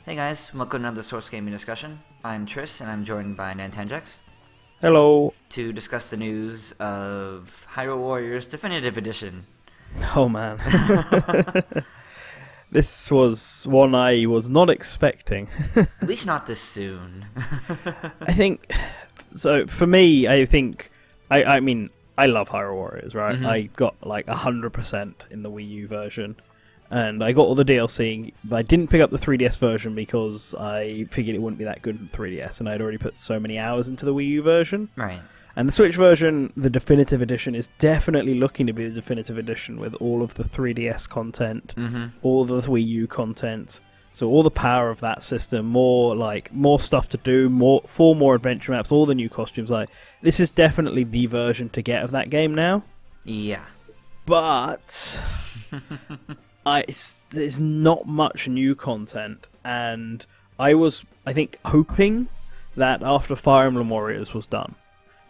Hey guys, welcome to another Source Gaming discussion. I'm Tris, and I'm joined by Nantenjex Hello. to discuss the news of Hyrule Warriors Definitive Edition. Oh man. This was one I was not expecting. At least not this soon. I think so for me, I mean I love Hyrule Warriors, right? Mhm. I got like 100% in the Wii U version. And I got all the DLC, but I didn't pick up the 3DS version because I figured it wouldn't be that good in 3DS, and I'd already put so many hours into the Wii U version. Right. And the Switch version, the definitive edition, is definitely looking to be the definitive edition with all of the 3DS content, all the Wii U content. So all the power of that system, more stuff to do, four more adventure maps, all the new costumes. Like this is definitely the version to get of that game now. Yeah. But there's not much new content, and I think, hoping that after Fire Emblem Warriors was done,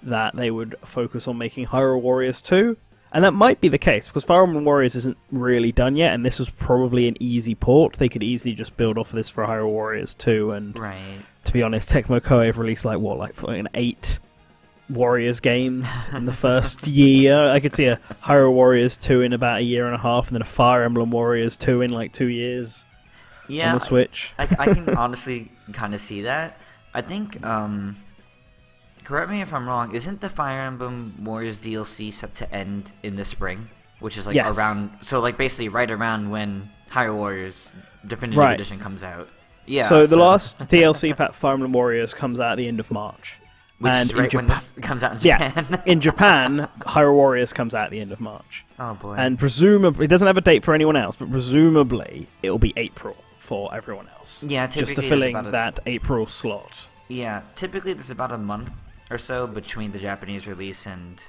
that they would focus on making Hyrule Warriors 2, and that might be the case, because Fire Emblem Warriors isn't really done yet, and this was probably an easy port. They could easily just build off of this for Hyrule Warriors 2, and Right. to be honest, Tecmo Koei have released like 8 Warriors games in the first year. I could see a Hyrule Warriors 2 in about a year and a half, and then a Fire Emblem Warriors 2 in like 2 years Yeah. on the Switch. I can honestly kind of see that. I think, correct me if I'm wrong, isn't the Fire Emblem Warriors DLC set to end in the spring? Which is like Yes. basically right around when Hyrule Warriors Definitive Right. Edition comes out. Yeah. So the last DLC pack, Fire Emblem Warriors, comes out at the end of March. Which and is right in when this comes out in Yeah, Japan. in Japan, Hyrule Warriors comes out at the end of March. Oh boy. And presumably, it doesn't have a date for anyone else, but presumably it'll be April for everyone else. Yeah, just to typically fill there's in about that April slot. Yeah, typically there's about a month or so between the Japanese release and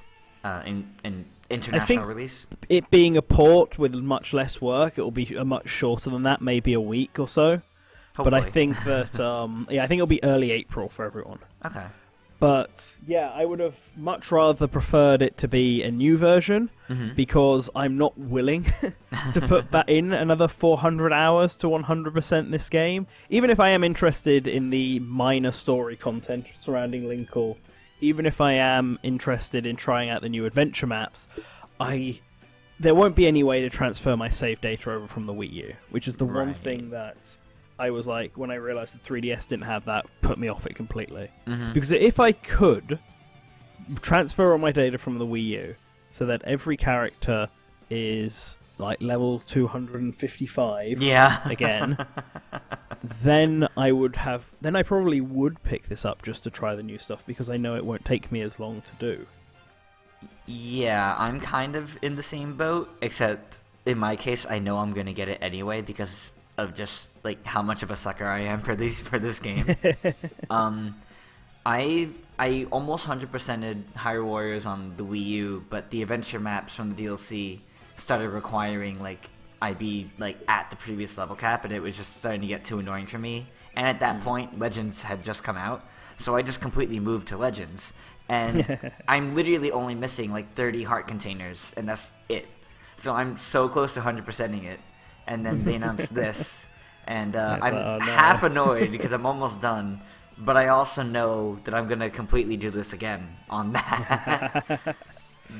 international release. It being a port with much less work, it will be a much shorter than that, maybe a week or so. Hopefully. But I think that, I think it'll be early April for everyone. Okay. But yeah, I would have much rather preferred it to be a new version because I'm not willing to put that in another 400 hours to 100% this game. Even if I am interested in the minor story content surrounding Linkle, even if I am interested in trying out the new adventure maps, there won't be any way to transfer my save data over from the Wii U, which is the one Right. thing that I was like, when I realised the 3DS didn't have that, put me off it completely. Mhm. Because if I could transfer all my data from the Wii U so that every character is like level 255 Yeah. again, then I probably would pick this up just to try the new stuff because I know it won't take me as long to do. Yeah, I'm kind of in the same boat, except in my case, I know I'm gonna get it anyway because of just like how much of a sucker I am for this game. I almost 100%ed Hyrule Warriors on the Wii U, but the adventure maps from the DLC started requiring like I be like at the previous level cap, and it was just starting to get too annoying for me. And at that point, Legends had just come out, so I just completely moved to Legends, and I'm literally only missing like 30 heart containers, and that's it. So I'm so close to 100%ing it, and then they announced this, and I'm oh, no. half annoyed because I'm almost done. But I also know that I'm gonna completely do this again on that.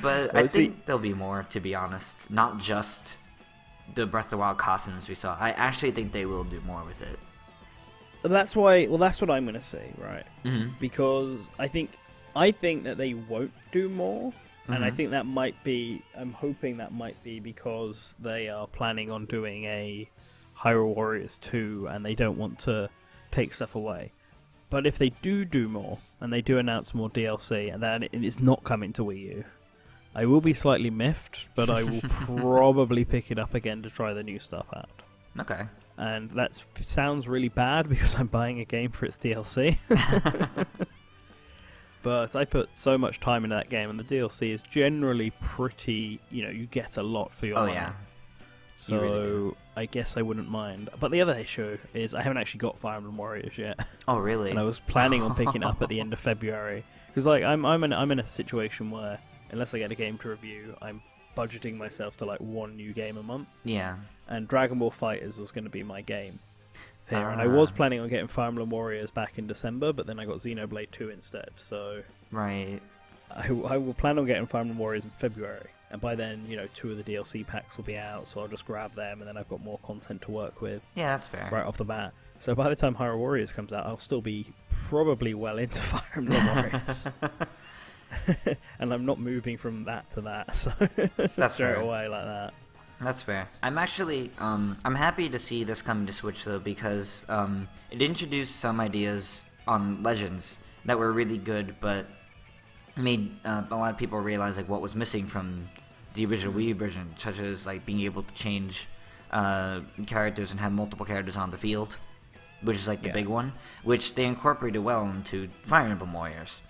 But I think there'll be more, to be honest. Not just the Breath of the Wild costumes we saw. I actually think they will do more with it. That's why. Well, that's what I'm going to say, right? Mm-hmm. Because I think that they won't do more, and I think that might be. I'm hoping that might be because they are planning on doing a Hyrule Warriors 2, and they don't want to take stuff away. But if they do more, and they do announce more DLC, and then it is not coming to Wii U, I will be slightly miffed, but I will probably pick it up again to try the new stuff out. Okay. And that sounds really bad because I'm buying a game for its DLC. But I put so much time into that game, and the DLC is generally pretty, you get a lot for your money. Yeah. So really I guess I wouldn't mind. But the other issue is I haven't actually got Fire Emblem Warriors yet. Oh, really? And I was planning on picking it up at the end of February. Because like, I'm in a situation where, unless I get a game to review, I'm budgeting myself to like one new game a month. Yeah. And Dragon Ball Fighters was going to be my game. here, and I was planning on getting Fire Emblem Warriors back in December, but then I got Xenoblade 2 instead, so... Right. I will plan on getting Fire Emblem Warriors in February, and by then, 2 of the DLC packs will be out, so I'll just grab them, and then I've got more content to work with. Yeah, that's fair. Right off the bat. So by the time Hyrule Warriors comes out, I'll still be probably well into Fire Emblem Warriors. And I'm not moving from that to that, so that's straight fair. away like that. That's fair. I'm actually, I'm happy to see this coming to Switch, though, because it introduced some ideas on Legends that were really good, but made a lot of people realize like what was missing from the original Wii version, such as like being able to change characters and have multiple characters on the field, which is like the big one, which they incorporated well into Fire Emblem Warriors.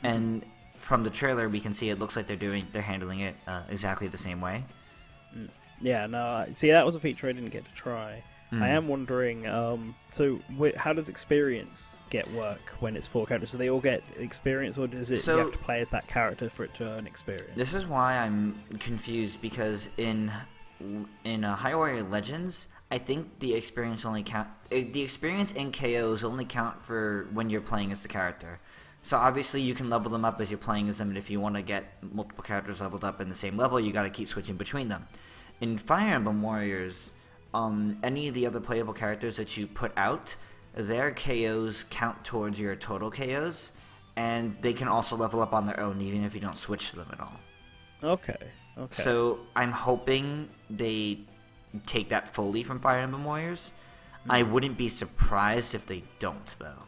And from the trailer, we can see it looks like they're handling it exactly the same way. Yeah, no, see, that was a feature I didn't get to try. I am wondering, how does experience get work when it's 4 characters? Do they all get experience, or does it you have to play as that character for it to earn experience? This is why I'm confused, because in Hyrule Warriors Legends, I think the experience only the experience in KOs only count for when you're playing as the character. So obviously you can level them up as you're playing as them, and if you want to get multiple characters leveled up in the same level, you got to keep switching between them. In Fire Emblem Warriors, any of the other playable characters that you put out, their KOs count towards your total KOs, and they can also level up on their own even if you don't switch them at all. Okay. So I'm hoping they take that fully from Fire Emblem Warriors. I wouldn't be surprised if they don't, though.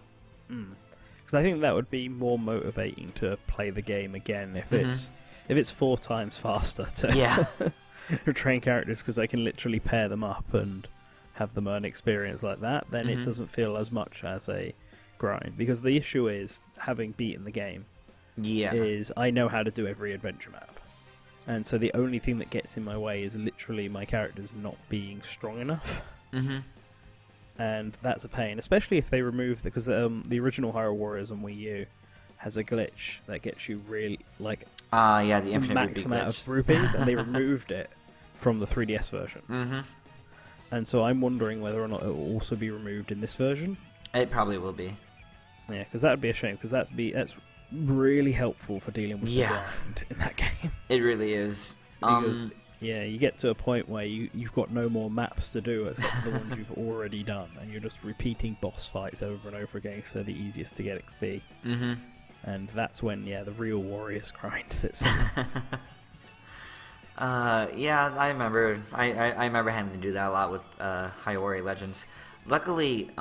Because I think that would be more motivating to play the game again if it's 4 times faster to train characters, because I can literally pair them up and have them earn experience like that. Then it doesn't feel as much as a grind, because the issue is, having beaten the game, is I know how to do every adventure map, and so the only thing that gets in my way is literally my characters not being strong enough. And that's a pain, especially if they remove because the original Hyrule Warriors on Wii U has a glitch that gets you really the infinite max amount of groupings, and they removed it from the 3DS version. And so I'm wondering whether or not it will also be removed in this version. It probably will be. Yeah, because that would be a shame, because that's really helpful for dealing with the grind in that game. It really is. Because you get to a point where you've got no more maps to do except for the ones you've already done, and you're just repeating boss fights over and over again because they're the easiest to get XP. And that's when the real Warriors grind sits in. I remember. I remember having to do that a lot with Hyrule Warriors Legends. Luckily,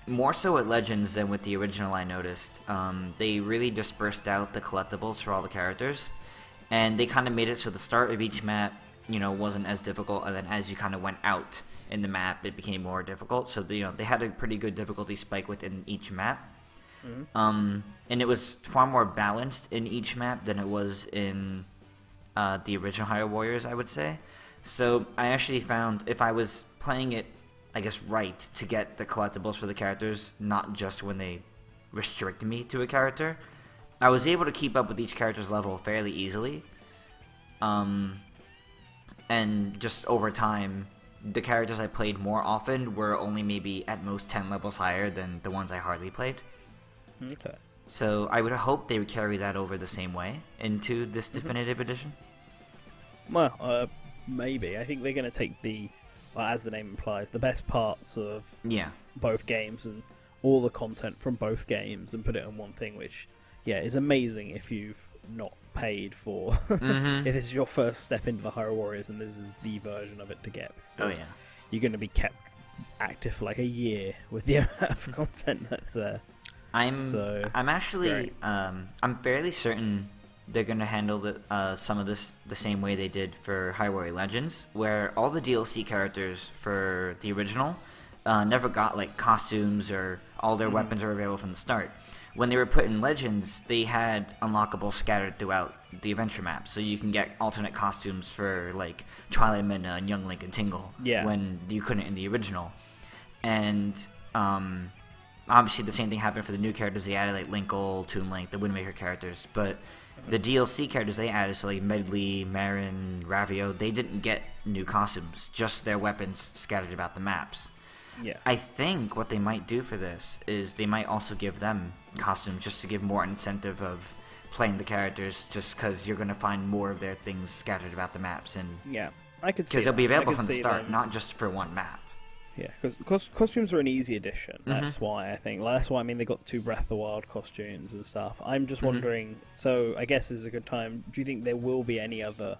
more so with Legends than with the original, I noticed. They really dispersed out the collectibles for all the characters, and they kind of made it so the start of each map, wasn't as difficult, and then as you kind of went out in the map, it became more difficult. So they had a pretty good difficulty spike within each map. And it was far more balanced in each map than it was in the original Hyrule Warriors, I would say. So I actually found if I was playing it, I guess, right, to get the collectibles for the characters, not just when they restrict me to a character, I was able to keep up with each character's level fairly easily. And just over time, the characters I played more often were only maybe at most 10 levels higher than the ones I hardly played. Okay. So I would hope they would carry that over the same way into this definitive edition. Well, maybe. I think they're going to take as the name implies, the best parts of both games and all the content from both games and put it on one thing, which, is amazing if you've not paid for... if this is your first step into the Hyrule Warriors and this is the version of it to get. You're going to be kept active for like a year with the amount of content that's there. I'm fairly certain they're going to handle some of this the same way they did for Hyrule Warriors Legends, where all the DLC characters for the original never got like costumes, or all their weapons are available from the start. When they were put in Legends, they had unlockables scattered throughout the adventure map, so you can get alternate costumes for like Twilight Midna and Young Link and Tingle when you couldn't in the original. And obviously the same thing happened for the new characters. They added like Linkle, Toon Link, the Wind Waker characters, but the DLC characters they added, so like Medley, Marin, Ravio, they didn't get new costumes, just their weapons scattered about the maps. Yeah. I think what they might do for this is they might also give them costumes just to give more incentive of playing the characters, just because you're going to find more of their things scattered about the maps, and Yeah, I could see because they'll be that. I available could from the see start, them- not just for one map. Yeah, because costumes are an easy addition. That's why I think. Like, that's why I mean they got 2 Breath of the Wild costumes and stuff. I'm just wondering. So I guess this is a good time. Do you think there will be any other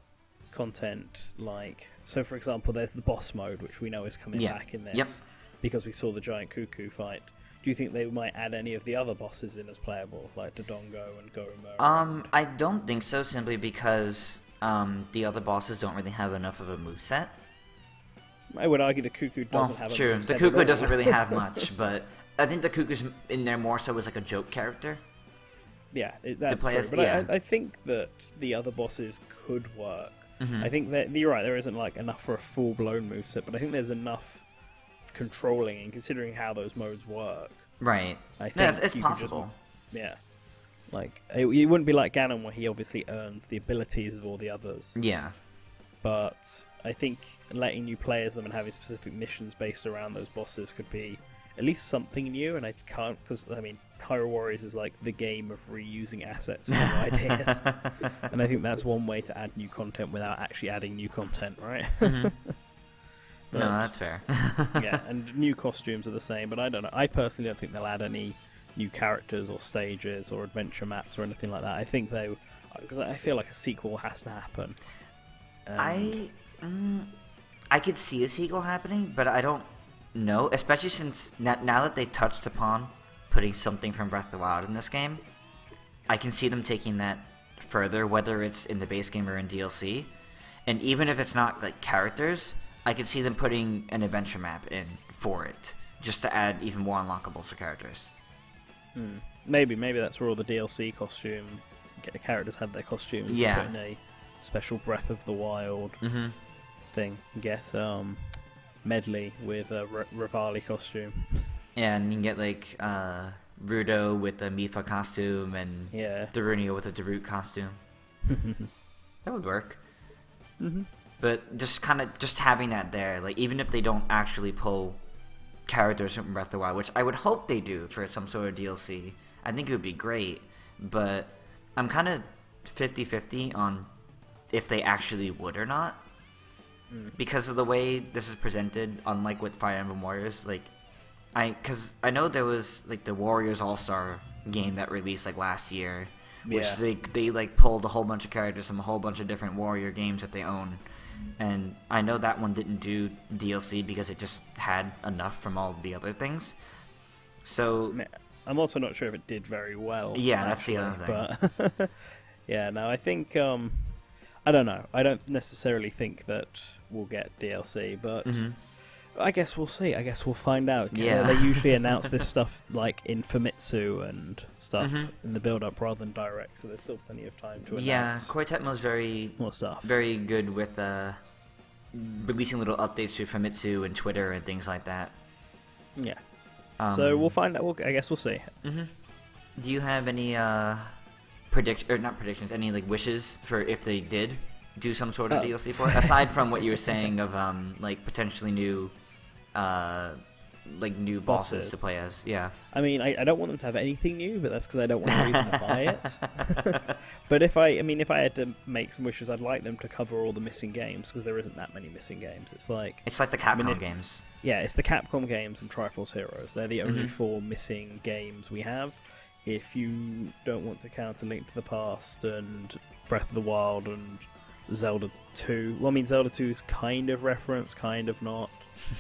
content like? So for example, there's the boss mode, which we know is coming back in this because we saw the giant cuckoo fight. Do you think they might add any of the other bosses in as playable, like Dodongo and Goromura? I don't think so, simply because the other bosses don't really have enough of a moveset. I would argue the cuckoo doesn't have a True. moveset The at cuckoo all. doesn't really have much, but I think the cuckoo's in there more so as like a joke character. Yeah, that's play true. as- But yeah. I think that the other bosses could work. Mm-hmm. I think that you're right. There isn't like enough for a full-blown moveset, but I think there's enough controlling and considering how those modes work. Right. I think Yeah, it's you could just- possible. Yeah, like it wouldn't be like Ganon where he obviously earns the abilities of all the others. Yeah. But I think letting you play as them and having specific missions based around those bosses could be at least something new. And I can't, because I mean, Hyrule Warriors is like the game of reusing assets and new ideas, and I think that's one way to add new content without actually adding new content, right? No, that's fair. Yeah, and new costumes are the same, but I don't know. I personally don't think they'll add any new characters or stages or adventure maps or anything like that. I think they, because I feel like a sequel has to happen. I could see a sequel happening, but I don't know, especially since now that they've touched upon putting something from Breath of the Wild in this game, I can see them taking that further, whether it's in the base game or in DLC. And even if it's not like characters, I could see them putting an adventure map in for it, just to add even more unlockables for characters. Maybe that's where all the DLC characters have their costumes. Yeah. Put in a special Breath of the Wild thing. Get Medley with a Rivali costume. Yeah, and you can get like Rudo with the Mifa costume and Yeah. Darunia with a Daruk costume. That would work. But just having that there, like even if they don't actually pull characters from Breath of the Wild, which I would hope they do for some sort of DLC, I think it would be great. But I'm kind of 50-50 on if they actually would or not, because of the way this is presented. Unlike with Fire Emblem Warriors, like because I know there was like the Warriors All-Star game that released like last year, which they like pulled a whole bunch of characters from a whole bunch of different Warrior games that they own. And I know that one didn't do DLC because it just had enough from all the other things. So I'm also not sure if it did very well. Yeah, that's the other thing. But yeah, no, I think I don't know. I don't necessarily think that we'll get DLC, but I guess we'll see. I guess we'll find out. Yeah. They usually announce this stuff like in Famitsu and stuff in the build-up rather than direct, so there's still plenty of time to announce. Yeah, Koei Tecmo's more stuff. very good with releasing little updates to Famitsu and Twitter and things like that. Yeah. So we'll find out. I guess we'll see. Do you have any any like wishes for if they did do some sort of DLC for it, aside from what you were saying of like potentially new new bosses to play as? Yeah. I mean, I don't want them to have anything new, but that's because I don't want a reason to buy it. But if I had to make some wishes, I'd like them to cover all the missing games, because there isn't that many missing games. It's like the Capcom games. Yeah, it's the Capcom games and Triforce Heroes. They're the only 4 missing games we have. If you don't want to count A Link to the Past and Breath of the Wild and Zelda 2. Well, I mean, Zelda 2 is kind of referenced, kind of not.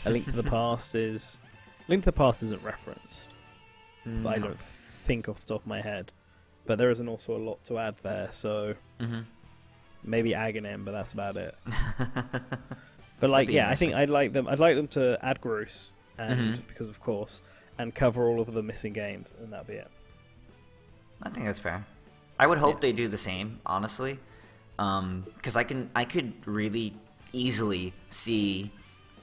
A Link to the Past is... Link to the Past isn't referenced. But I don't think off the top of my head. But there isn't also a lot to add there, so... Maybe Aghanim, but that's about it. But like, yeah, I think I'd like them to add Groose, and because of course, and cover all of the missing games, and that'd be it. I think that's fair. I would hope they do the same, honestly, because I could really easily see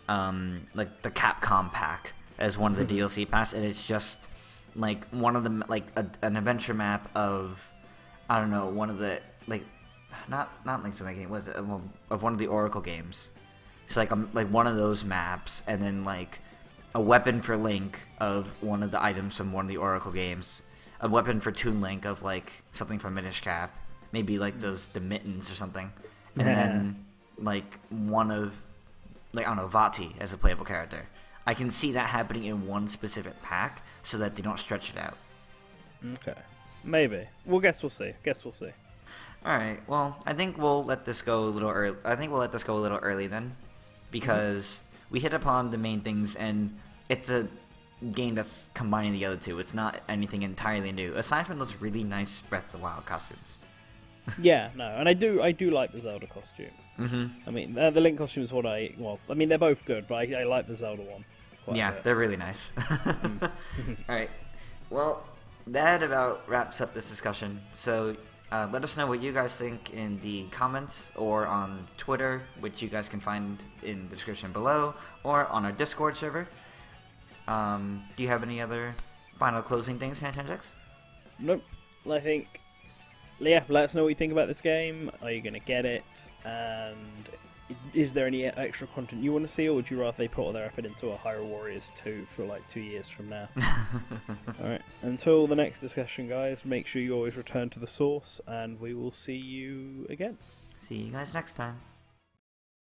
like the Capcom pack as one of the DLC packs, and it's just like one of the an adventure map of, I don't know, one of the not Link's Awakening, was it of one of the Oracle games. So like one of those maps, and then like a weapon for Link of one of the items from one of the Oracle games, a weapon for Toon Link of like something from Minish Cap, maybe like the mittens or something, and then like one of like I don't know Vati as a playable character. I can see that happening in one specific pack so that they don't stretch it out. Okay, maybe. We'll see. All right. Well, I think we'll let this go a little early. I think we'll let this go a little early then, because we hit upon the main things, and it's a game that's combining the other two. It's not anything entirely new, aside from those really nice Breath of the Wild costumes. Yeah, no, and I do like the Zelda costume. Mm-hmm. I mean, the Link costume is what I mean, they're both good, but I like the Zelda one quite a bit. They're really nice. All right. Well, that about wraps up this discussion. So let us know what you guys think in the comments or on Twitter, which you guys can find in the description below, or on our Discord server. Do you have any other final closing things, Nantenjex? Nope. I think, yeah, let us know what you think about this game. Are you going to get it? And is there any extra content you want to see, or would you rather they put all their effort into a Hyrule Warriors 2 for like 2 years from now? Alright, until the next discussion, guys, make sure you always return to the source, and we will see you again. See you guys next time.